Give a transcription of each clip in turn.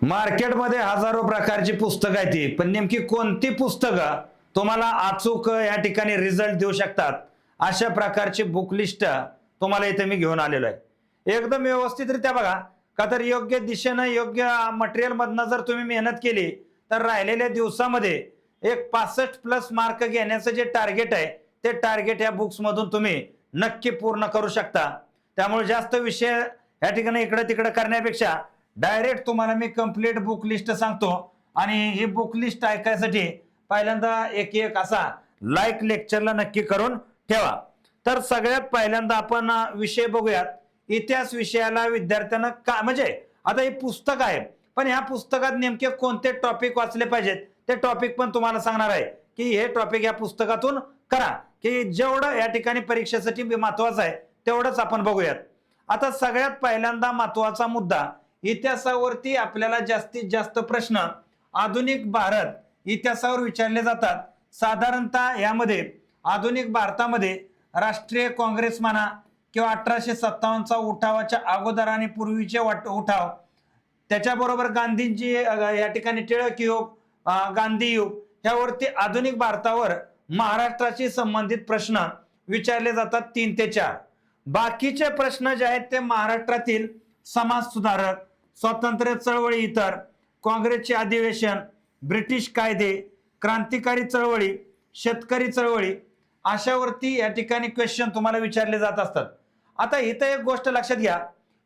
मार्केटमध्ये हजारो प्रकारची पुस्तकं आहेत ती, पण नेमकी कोणती पुस्तकं तुम्हाला अचूक या ठिकाणी रिझल्ट देऊ शकतात, अशा प्रकारची बुक लिस्ट तुम्हाला इथे मी घेऊन आलेलो आहे. एकदम व्यवस्थितरित्या बघा, का तर योग्य दिशेनं, योग्य मटेरियलमधनं जर तुम्ही मेहनत केली, तर राहिलेल्या दिवसामध्ये एक 65 प्लस मार्क घेण्याचं जे टार्गेट आहे, ते टार्गेट या बुक्समधून तुम्ही नक्की पूर्ण करू शकता. त्यामुळे जास्त विषय या ठिकाणी इकडे-तिकडे करण्यापेक्षा डायरेक्ट तुम्हाला मी कंप्लीट बुक लिस्ट सांगतो आणि ही बुक लिस्ट ऐकायसाठी पहिल्यांदा एक असा लाईक लेक्चरला नक्की करून ठेवा. तर सगळ्यात पहिल्यांदा आपण विषय बघूयात. इतिहास विषयाला विद्यार्थ्यांना का म्हणजे आता हे पुस्तक आहे, पण ह्या पुस्तकात नेमके कोणते टॉपिक वाचले पाहिजेत ते टॉपिक पण तुम्हाला सांगणार आहे की हे टॉपिक या पुस्तकातून करा, की जेवढं या ठिकाणी परीक्षेसाठी महत्वाचं आहे तेवढंच आपण बघूयात. आता सगळ्यात पहिल्यांदा महत्वाचा मुद्दा, इतिहासावरती आपल्याला जास्तीत जास्त प्रश्न आधुनिक भारत इतिहासावर विचारले जातात. साधारणतः यामध्ये आधुनिक भारतामध्ये राष्ट्रीय काँग्रेस म्हणा किंवा 1857चा उठावाच्या अगोदर आणि पूर्वीचे उठाव, त्याच्याबरोबर गांधींची या ठिकाणी टिळक युग, गांधी युग, यावरती आधुनिक भारतावर महाराष्ट्राशी संबंधित प्रश्न विचारले जातात 3 ते 4. बाकीचे प्रश्न जे आहेत ते महाराष्ट्रातील समाज सुधारक, स्वातंत्र्य चळवळी, इतर काँग्रेसचे अधिवेशन, ब्रिटिश कायदे, क्रांतिकारी चळवळी, शेतकरी चळवळी, अशावरती या ठिकाणी क्वेश्चन तुम्हाला विचारले जात असतात. आता इथं एक गोष्ट लक्षात घ्या,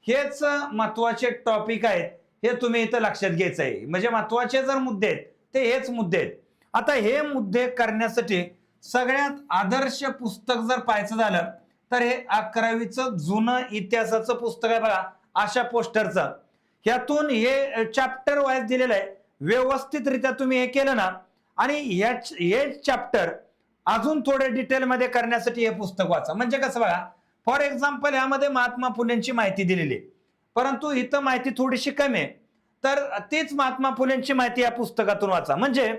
हेच महत्वाचे टॉपिक आहेत, हे तुम्ही इथं लक्षात घ्यायचं आहे. म्हणजे महत्वाचे जर मुद्दे आहेत ते हेच मुद्दे आहेत. आता हे मुद्दे करण्यासाठी सगळ्यात आदर्श पुस्तक जर पाहायचं झालं तर हे 11वीचं जुनं इतिहासाचं पुस्तक आहे बघा, अशा पोस्टरचं. ह्यातून हे चॅप्टर वाईज दिलेलं आहे. व्यवस्थितरित्या तुम्ही हे केलं ना, आणि हे चॅप्टर अजून थोडे डिटेलमध्ये करण्यासाठी हे पुस्तक वाचा. म्हणजे कसं बघा, फॉर एक्झाम्पल यामध्ये महात्मा फुलेंची माहिती दिलेली आहे, परंतु इथं माहिती थोडीशी कमी आहे. तर तीच महात्मा फुलेंची माहिती या पुस्तकातून वाचा. म्हणजे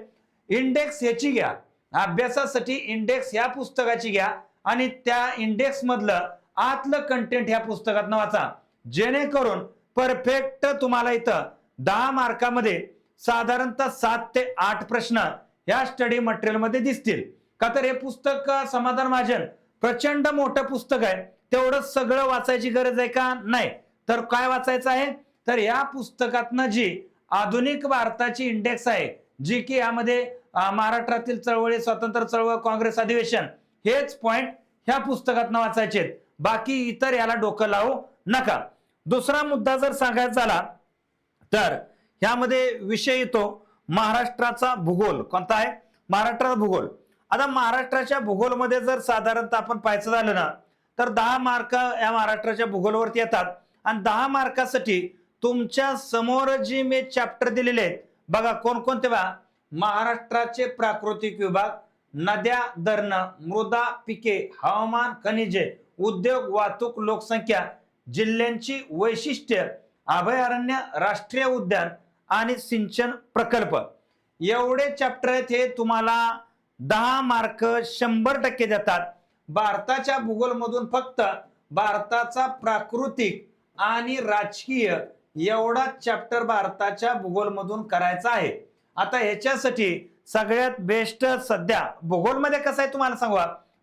इंडेक्स ह्याची घ्या, अभ्यासासाठी इंडेक्स ह्या पुस्तकाची घ्या आणि त्या इंडेक्स मधलं आतलं कंटेंट ह्या पुस्तकातनं वाचा, जेणेकरून परफेक्ट तुम्हाला इथं 10 मार्कामध्ये साधारणतः 7 ते 8 प्रश्न या स्टडी मटेरियल मध्ये दिसतील. का तर हे पुस्तक समाधान महाजन प्रचंड मोठं पुस्तक आहे, तेवढं सगळं वाचायची गरज आहे का? नाही. तर काय वाचायचं आहे, तर या पुस्तकातनं जी आधुनिक भारताची इंडेक्स आहे, जी की यामध्ये महाराष्ट्रातील चळवळी, स्वातंत्र्य चळवळ, काँग्रेस अधिवेशन, हेच पॉइंट ह्या पुस्तकातनं वाचायचे आहेत. बाकी इतर याला डोकं लावू नका. दुसरा मुद्दा जर सांगायचा झाला तर ह्यामध्ये विषय येतो महाराष्ट्राचा भूगोल. कोणता आहे? महाराष्ट्राचा भूगोल. आता महाराष्ट्राच्या भूगोलमध्ये जर साधारणतः आपण पाहायचं झालं ना, तर 10 मार्क या महाराष्ट्राच्या भूगोलवरती येतात आणि 10 मार्कासाठी तुमच्या समोर जी मी चॅप्टर दिलेले आहेत बघा, कोणकोणते बघा, महाराष्ट्राचे प्राकृतिक विभाग, नद्या, धरणं, मृदा, पिके, हवामान, खनिजे, उद्योग, वाहतूक, लोकसंख्या, जिल्ह्यांची वैशिष्ट्य, अभयारण्य, राष्ट्रीय उद्यान आणि सिंचन प्रकल्प, एवढे चॅप्टर आहेत. हे तुम्हाला 10 मार्क 100% देतात. भारताच्या भूगोलमधून फक्त भारताचा प्राकृतिक आणि राजकीय एवढा चॅप्टर भारताच्या भूगोलमधून करायचा आहे. आता ह्याच्यासाठी सगळ्यात बेस्ट सध्या भूगोलमध्ये कसं आहे तुम्हाला सांगू,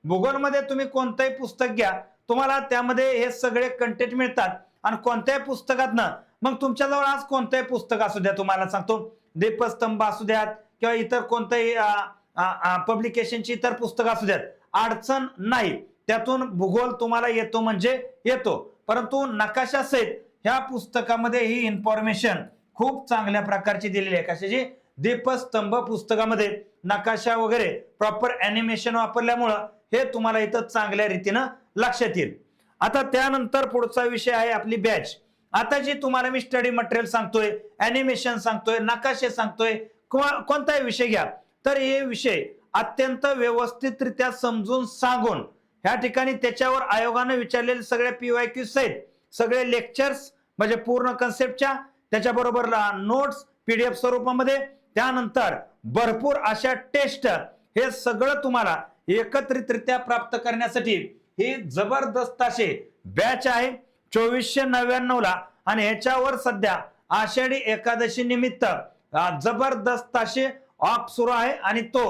भूगोलमध्ये तुम्ही कोणतंही पुस्तक घ्या, तुम्हाला त्यामध्ये हे सगळे कंटेंट मिळतात. आणि कोणत्याही पुस्तकातनं, मग तुमच्याजवळ आज कोणतंही पुस्तक असू द्या, तुम्हाला सांगतो दीपस्तंभ असू द्यात किंवा इतर कोणतंही पब्लिकेशनची इतर पुस्तक असू द्यात, अडचण नाही. त्यातून भूगोल तुम्हाला येतो म्हणजे येतो. परंतु नकाशा सहित ह्या पुस्तकामध्ये ही इन्फॉर्मेशन खूप चांगल्या प्रकारची दिलेली आहे. कशाची? दीपस्तंभ पुस्तकामध्ये नकाशा वगैरे प्रॉपर अॅनिमेशन वापरल्यामुळं हे तुम्हाला इथं चांगल्या रीतीनं लक्षात येईल. आता त्यानंतर पुढचा विषय आहे आपली बॅच. आता जी तुम्हाला मी स्टडी मटेरियल सांगतोय, अॅनिमेशन सांगतोय, नकाशे सांगतोय, कोणताही विषय घ्या, तर हे विषय अत्यंत व्यवस्थितरित्या समजून सांगून ह्या ठिकाणी त्याच्यावर आयोगाने विचारलेले सगळे PYQ सहित सगळे लेक्चर्स, म्हणजे पूर्ण कन्सेप्टच्या, त्याच्याबरोबर नोट्स PDF स्वरूपामध्ये, त्यानंतर भरपूर अशा टेस्ट, हे सगळं तुम्हाला एकत्रितरित्या प्राप्त करण्यासाठी ही जबरदस्त अशी बॅच आहे 2499 ला. आणि ह्याच्यावर सध्या आषाढी एकादशी निमित्त जबरदस्त असे ऑफ सुरू आहे आणि तो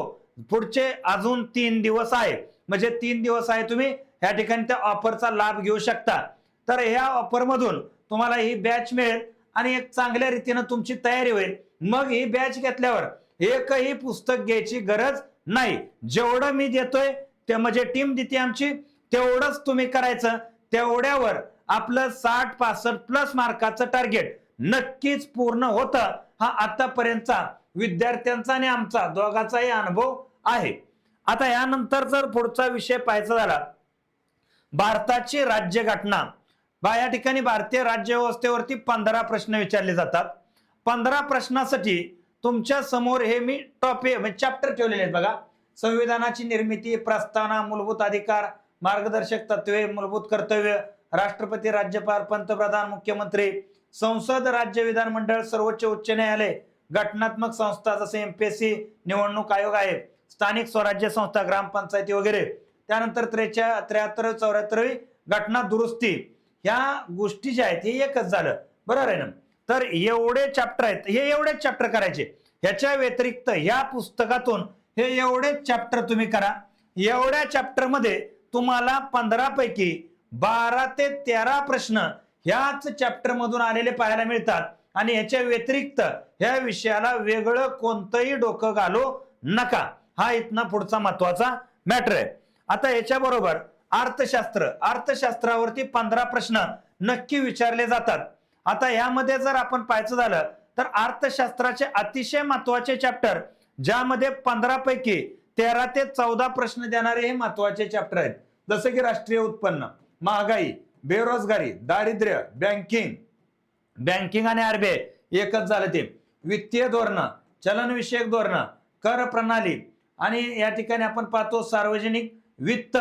पुढचे अजून 3 दिवस आहे. म्हणजे 3 दिवस आहे, तुम्ही या ठिकाणी त्या ऑफरचा लाभ घेऊ शकता. तर ह्या ऑफर मधून तुम्हाला ही बॅच मिळेल आणि एक चांगल्या रीतीने तुमची तयारी होईल. मग ही बॅच घेतल्यावर एकही पुस्तक घ्यायची गरज नाही. जेवढं मी देतोय ते म्हणजे टीम देते आमची, तेवढंच तुम्ही करायचं. तेवढ्यावर आपलं 60-65 प्लस मार्काचं टार्गेट नक्कीच पूर्ण होतं. हा आतापर्यंतचा विद्यार्थ्यांचा आणि आमचा दोघांचाही अनुभव आहे. आता यानंतर जर पुढचा विषय पाहायचा झाला, भारताची राज्यघटना. या ठिकाणी भारतीय राज्य व्यवस्थेवरती 15 प्रश्न विचारले जातात. 15 प्रश्नासाठी तुमच्या समोर हे मी म्हणजे चॅप्टर ठेवलेले आहेत बघा. संविधानाची निर्मिती, प्रस्तावना, मूलभूत अधिकार, मार्गदर्शक तत्वे, मूलभूत कर्तव्य, राष्ट्रपती, राज्यपाल, पंतप्रधान, मुख्यमंत्री, संसद, राज्य विधानमंडळ, सर्वोच्च उच्च न्यायालय, घटनात्मक संस्था जसे एमपीएससी, निवडणूक आयोग आहे, स्थानिक स्वराज्य संस्था, ग्रामपंचायती वगैरे. त्यानंतर 73-74वी घटना दुरुस्ती. ह्या गोष्टी ज्या आहेत हे एकच झालं, बरोबर आहे ना. तर एवढे चॅप्टर आहेत, हे एवढेच चॅप्टर करायचे. ह्याच्या व्यतिरिक्त या पुस्तकातून हे एवढेच चॅप्टर तुम्ही करा. एवढ्या चॅप्टर मध्ये तुम्हाला 15 पैकी 12 ते 13 प्रश्न ह्याच चॅप्टर मधून आलेले पाहायला मिळतात. आणि याच्या व्यतिरिक्त ह्या विषयाला वेगळं कोणतंही डोकं घालू नका. हा इथनं पुढचा महत्वाचा मॅटर आहे. आता याच्या बरोबर अर्थशास्त्रावरती 15 प्रश्न नक्की विचारले जातात. आता यामध्ये जर आपण पाहायचं झालं तर अर्थशास्त्राचे अतिशय महत्वाचे चॅप्टर, ज्यामध्ये 15 पैकी 13 ते 14 प्रश्न देणारे हे महत्वाचे चॅप्टर आहेत. जसे की राष्ट्रीय उत्पन्न, महागाई, बेरोजगारी, दारिद्र्य, बँकिंग आणि आरबीआय एकच झालं ते, वित्तीय धोरण, चलनविषयक धोरण, कर प्रणाली आणि या ठिकाणी आपण पाहतो सार्वजनिक वित्त,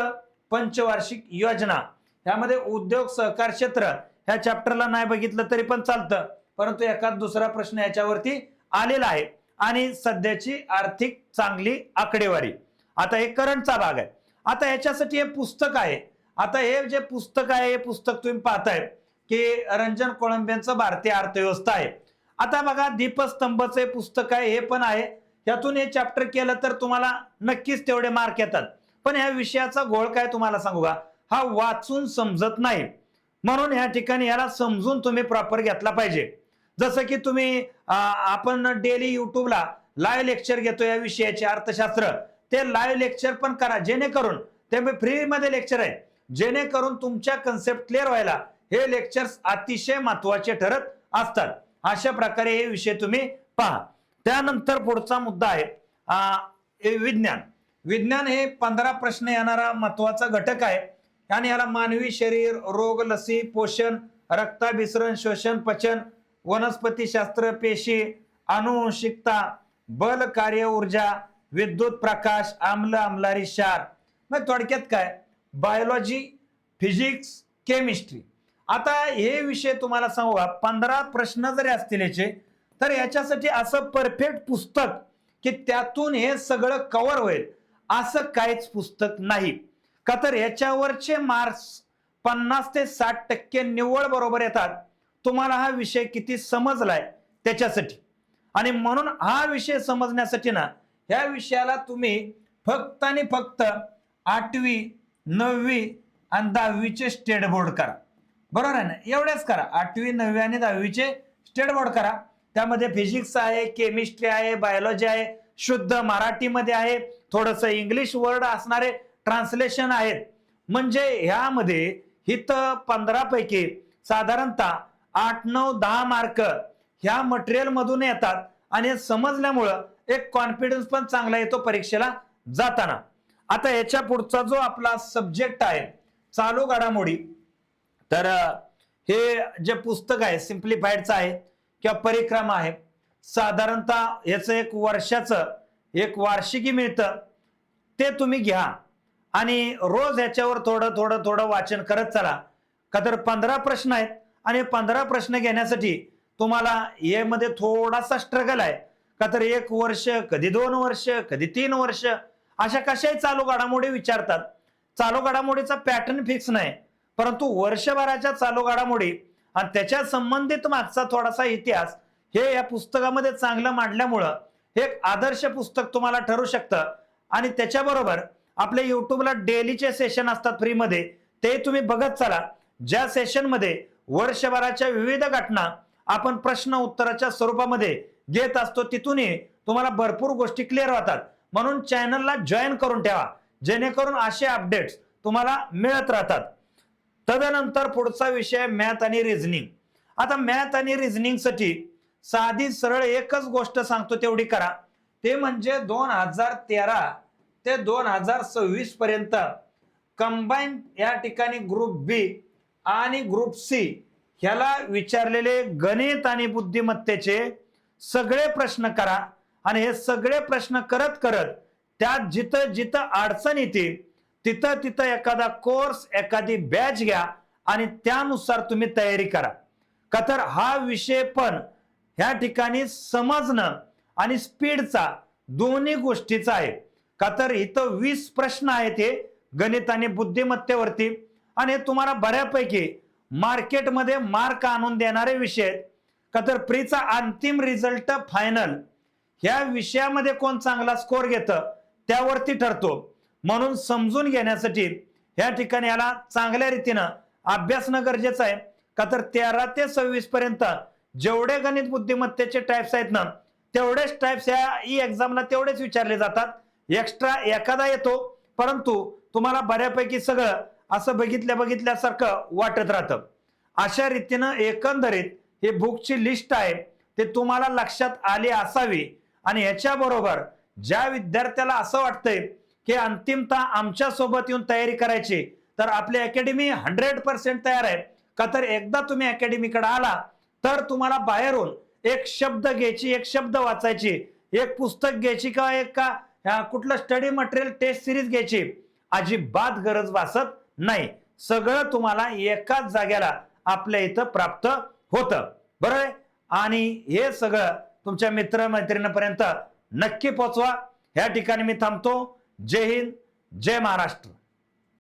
पंचवार्षिक योजना. यामध्ये उद्योग सहकार क्षेत्र ह्या चॅप्टरला नाही बघितलं तरी पण चालतं, परंतु एखाद दुसरा प्रश्न याच्यावरती आलेला आहे. आणि सध्याची आर्थिक चांगली आकडेवारी. आता हे करंटचा भाग आहे. आता याच्यासाठी हे पुस्तक आहे. आता हे जे पुस्तक आहे हे पुस्तक तुम्ही पाहताय की रंजन कोळंबेंचं भारतीय अर्थव्यवस्था आहे. आता बघा दीपस्तंभचे पुस्तक आहे, हे पण आहे. यातून हे चॅप्टर केलं तर तुम्हाला नक्कीच तेवढे मार्क येतात. पण ह्या विषयाचा घोळ काय तुम्हाला सांगू का, हा वाचून समजत नाही. म्हणून या ठिकाणी याला समजून तुम्ही प्रॉपर घेतला पाहिजे. जसं की तुम्ही आपण डेली युट्यूबला लाईव्ह लेक्चर घेतो या विषयाचे अर्थशास्त्र, ते लाईव्ह लेक्चर पण करा, जेणेकरून ते फ्री मध्ये लेक्चर आहे, जेणेकरून तुमच्या कन्सेप्ट क्लिअर व्हायला हे लेक्चर्स अतिशय महत्वाचे ठरत असतात. अशा प्रकारे हे विषय तुम्ही पहा. त्यानंतर पुढचा मुद्दा आहे विज्ञान हे 15 प्रश्न येणारा महत्वाचा घटक आहे. आणि याला मानवी शरीर, रोग, लसी, पोषण, रक्ताभिसरण, श्वसन, पचन, वनस्पतीशास्त्र, पेशी, अनुवंशिकता, बल, कार्य, ऊर्जा, विद्युत प्रकाश, आम्लारी क्षार. मग थोडक्यात काय, बायोलॉजी, फिजिक्स, केमिस्ट्री. आता हे विषय तुम्हाला सांगू का, 15 प्रश्न जरी असतील याचे, तर याच्यासाठी असं परफेक्ट पुस्तक की त्यातून हे सगळं कव्हर होईल असं काहीच पुस्तक नाही. का तर याच्यावरचे मार्क्स 50 ते 60% निव्वळ बरोबर येतात. तुम्हाला हा विषय किती समजलाय त्याच्यासाठी. आणि म्हणून हा विषय समजण्यासाठी ना, ह्या विषयाला तुम्ही फक्त आणि फक्त 8वी, 9वी आणि 10वीचे स्टेट बोर्ड करा. बरोबर आहे ना, एवढेच करा. 8वी, 9वी आणि 10वीचे स्टेट बोर्ड करा. त्यामध्ये फिजिक्स आहे, केमिस्ट्री आहे, बायोलॉजी आहे, शुद्ध मराठीमध्ये आहे, थोडस इंग्लिश वर्ड असणारे ट्रान्सलेशन आहेत. म्हणजे ह्यामध्ये हिथं 15 पैकी साधारणतः 8, 9, 10 मार्क ह्या मटेरियल मधून येतात. आणि समजल्यामुळं एक कॉन्फिडन्स पण चांगला येतो परीक्षेला जाताना. आता याच्या पुढचा जो आपला सब्जेक्ट आहे चालू घडामोडी, तर हे जे पुस्तक आहे सिम्प्लिफाईडचं आहे किंवा परिक्रमा आहे. साधारणतः याचं एक वर्षाचं एक वार्षिकी मिळतं, ते तुम्ही घ्या आणि रोज याच्यावर थोडं वाचन करत चला. का तर 15 प्रश्न आहेत आणि 15 प्रश्न घेण्यासाठी तुम्हाला यामध्ये थोडासा स्ट्रगल आहे. का तर 1 वर्ष, कधी 2 वर्ष, कधी 3 वर्ष अशा कशाही चालू घडामोडी विचारतात. चालू घडामोडीचा पॅटर्न फिक्स नाही, परंतु वर्षभराच्या चालू घडामोडी आणि त्याच्या संबंधित मागचा थोडासा इतिहास हे या पुस्तकामध्ये चांगलं मांडल्यामुळं हे एक आदर्श पुस्तक तुम्हाला ठरू शकतं. आणि त्याच्याबरोबर आपल्या युट्यूबला डेलीचे सेशन असतात फ्रीमध्ये, ते तुम्ही बघत चला. ज्या सेशनमध्ये वर्षभराच्या विविध घटना आपण प्रश्न उत्तराच्या स्वरूपामध्ये घेत असतो, तिथूनही तुम्हाला भरपूर गोष्टी क्लिअर होतात. म्हणून चॅनलला जॉईन करून ठेवा, जेणेकरून असे अपडेट्स तुम्हाला मिळत राहतात. तदनंतर पुढचा विषय मॅथ आणि रिझनिंग. आता मॅथ आणि रिझनिंगसाठी साधी सरळ एकच गोष्ट सांगतो तेवढी करा. ते म्हणजे 2013 ते 2026 पर्यंत कंबाईन या ठिकाणी ग्रुप बी आणि ग्रुप सी ह्याला विचारलेले गणित आणि बुद्धिमत्तेचे सगळे प्रश्न करा. आणि हे सगळे प्रश्न करत करत त्यात जिथं जिथं अडचण येते तिथं तिथं एखादा कोर्स, एखादी बॅच घ्या आणि त्यानुसार तुम्ही तयारी करा. का तर हा विषय पण ह्या ठिकाणी समजणं आणि स्पीडचा दोन्ही गोष्टीचा आहे. का तर इथं 20 प्रश्न आहेत हे गणित आणि बुद्धिमत्तेवरती, आणि हे तुम्हाला बऱ्यापैकी मार्केटमध्ये मार्क आणून देणारे विषय आहेत. का तर प्रीचा अंतिम रिझल्ट फायनल ह्या विषयामध्ये कोण चांगला स्कोर घेतं त्यावरती ठरतो. म्हणून समजून घेण्यासाठी ह्या ठिकाणी याला चांगल्या रीतीनं अभ्यासणं गरजेचं आहे. का तर 13 ते 26 पर्यंत जेवढे गणित बुद्धिमत्तेचे टाइप्स आहेत ना, तेवढेच टाइप्स या ई एक्झामला तेवढेच विचारले जातात. एक्स्ट्रा एखादा येतो, परंतु तुम्हाला बऱ्यापैकी सगळं असं बघितल्यासारखं वाटत राहतं. अशा रीतीनं एकंदरीत हे बुकची लिस्ट आहे ते तुम्हाला लक्षात आली असावी. आणि ह्याच्याबरोबर ज्या विद्यार्थ्याला असं वाटतंय की अंतिमतः आमच्या सोबत येऊन तयारी करायची, तर आपली अकॅडमी 100% तयार आहे. का तर एकदा तुम्ही अकॅडमीकडे आला तर तुम्हाला बाहेरून एक शब्द घ्यायची, एक शब्द वाचायची, एक पुस्तक घ्यायची किंवा एक कुठलं स्टडी मटेरियल टेस्ट सिरीज घ्यायची अजिबात गरज भासत नाही. सगळं तुम्हाला एकाच जागेला आपल्या इथं प्राप्त होतं. बरोबर आहे. आणि हे सगळं तुमच्या मित्रमैत्रिणींपर्यंत नक्की पोहोचवा. ह्या ठिकाणी मी थांबतो. जय हिंद, जय महाराष्ट्र.